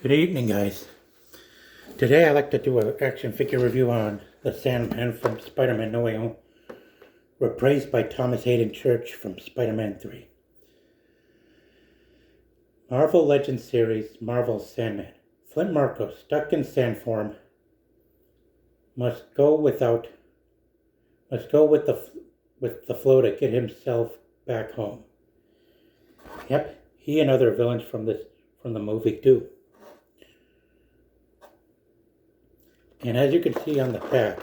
Good evening, guys. Today I'd like to do an action figure review on the Sandman from Spider-Man No Way Home, reprised by Thomas Hayden Church from Spider-Man 3. Marvel Legends series, Marvel's Sandman. Flint Marko, stuck in sand form, must go with the flow to get himself back home. Yep, he and other villains from the movie too. And as you can see on the back,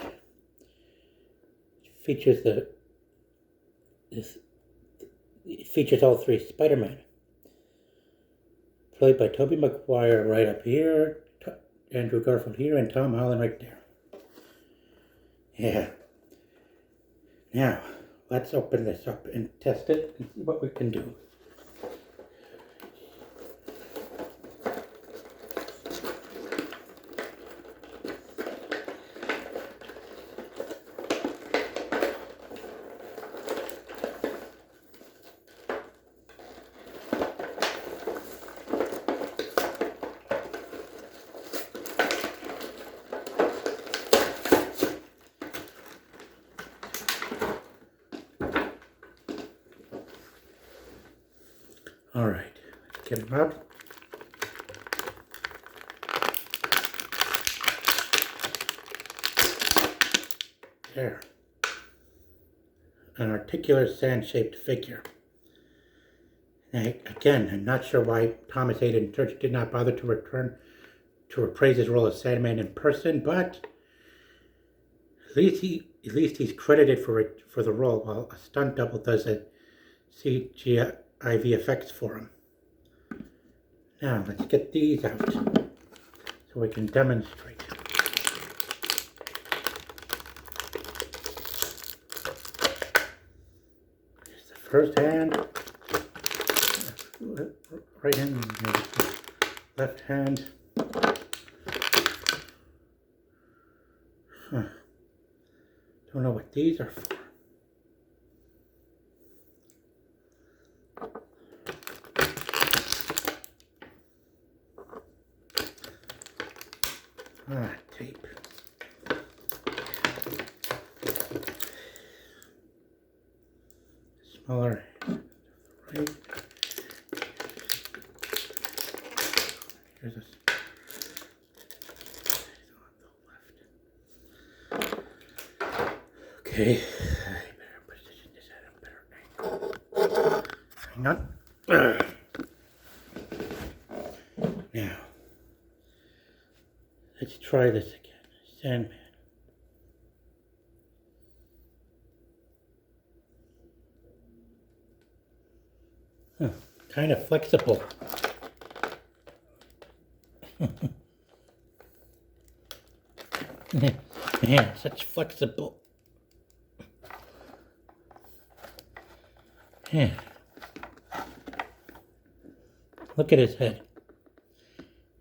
it features all three Spider-Man, played by Tobey Maguire right up here, Andrew Garfield here, and Tom Holland right there. Yeah. Now, let's open this up and test it and see what we can do. All right, let's get him up. There. An articular sand-shaped figure. Now, again, I'm not sure why Thomas Hayden Church did not bother to return to reprise his role as Sandman in person, but at least he's credited for the role, while a stunt double does a CGI VFX for him. Now let's get these out so we can demonstrate. Here's the first hand, right hand, left hand. Don't know what these are for. Tape. Smaller right. Here's a on the left. Okay, I better position this at a better angle. Hang on. Now, let's try this again. Sandman. Kind of flexible. Man, such flexible. Yeah. Look at his head.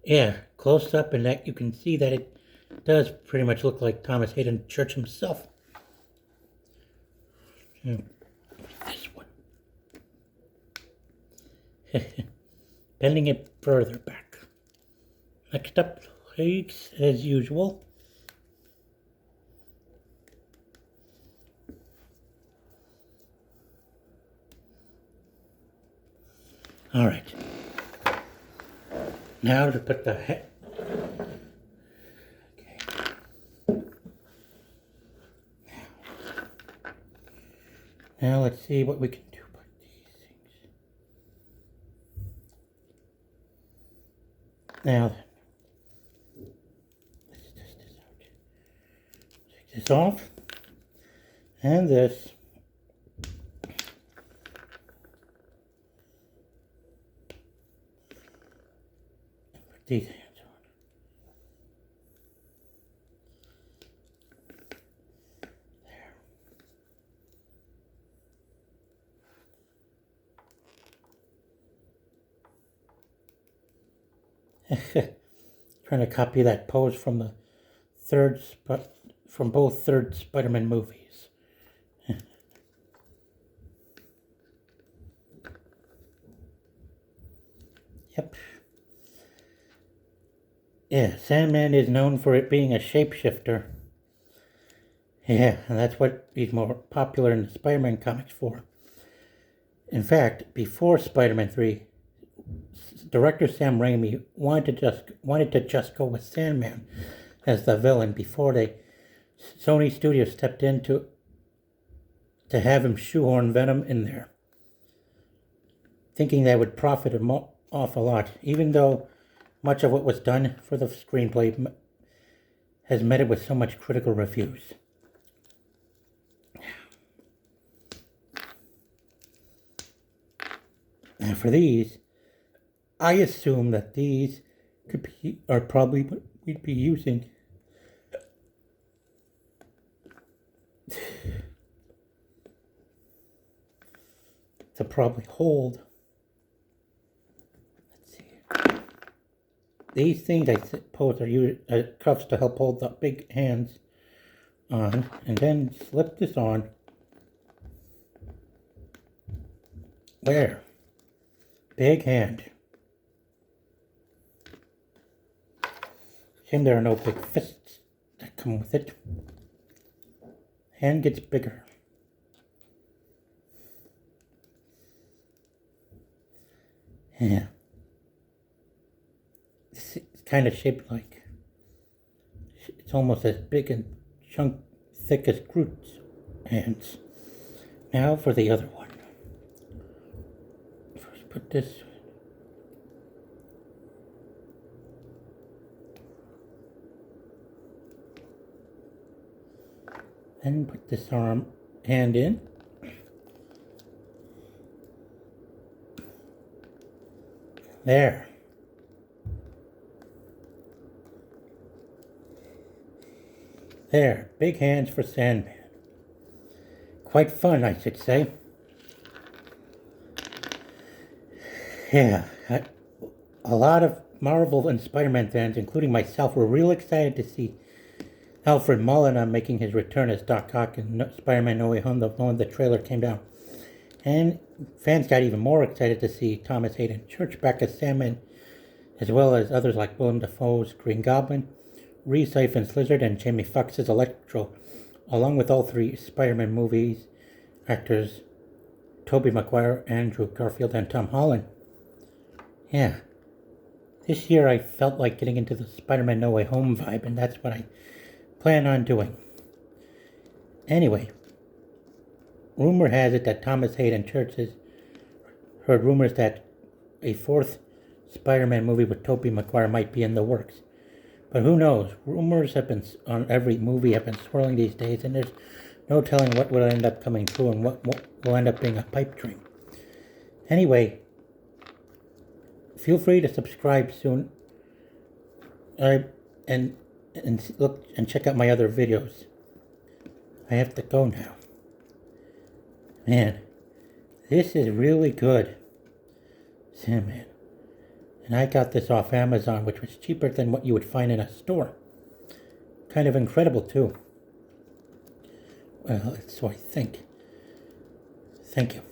Yeah, close up, and that you can see that it does pretty much look like Thomas Hayden Church himself. This one. Bending it further back. Next up, legs as usual. All right. Now to put the head. Now let's see what we can do about these things. Now then, let's test this out. Take this off, and this. And put these hands on. Trying to copy that pose from the both third Spider-Man movies. Yep. Yeah, Sandman is known for it being a shapeshifter. Yeah, and that's what he's more popular in the Spider-Man comics for. In fact, before Spider-Man 3, director Sam Raimi wanted to just go with Sandman as the villain before Sony Studios stepped in to have him shoehorn Venom in there, thinking that would profit him off a lot, even though much of what was done for the screenplay has met it with so much critical reviews. And for these, I assume that these are probably what we'd be using to probably hold. Let's see. These things, I suppose, are used as cuffs to help hold the big hands on, and then slip this on. There. Big hand. Shame there are no big fists that come with it. Hand gets bigger. Yeah. It's kind of shaped like, it's almost as big and thick as Groot's hands. Now for the other one. First put this. Then put this hand in. There. There. Big hands for Sandman. Quite fun, I should say. Yeah. A lot of Marvel and Spider-Man fans, including myself, were real excited to see Alfred Molina making his return as Doc Ock in Spider-Man No Way Home, the moment the trailer came down. And fans got even more excited to see Thomas Hayden Church back as Sandman, as well as others like Willem Dafoe's Green Goblin, Rhys Ifans' Lizard, and Jamie Foxx's Electro, along with all three Spider-Man movies actors Tobey Maguire, Andrew Garfield, and Tom Holland. Yeah. This year I felt like getting into the Spider-Man No Way Home vibe, and that's what I plan on doing. Anyway, rumor has it that Thomas Hayden Church has heard rumors that a fourth Spider-Man movie with Tobey Maguire might be in the works. But who knows? Rumors have been on every movie have been swirling these days, and there's no telling what will end up coming true and what will end up being a pipe dream. Anyway, feel free to subscribe soon. And look and check out my other videos. I have to go now. Man, this is really good. Sandman. And I got this off Amazon, which was cheaper than what you would find in a store. Kind of incredible, too. Well, so I think. Thank you.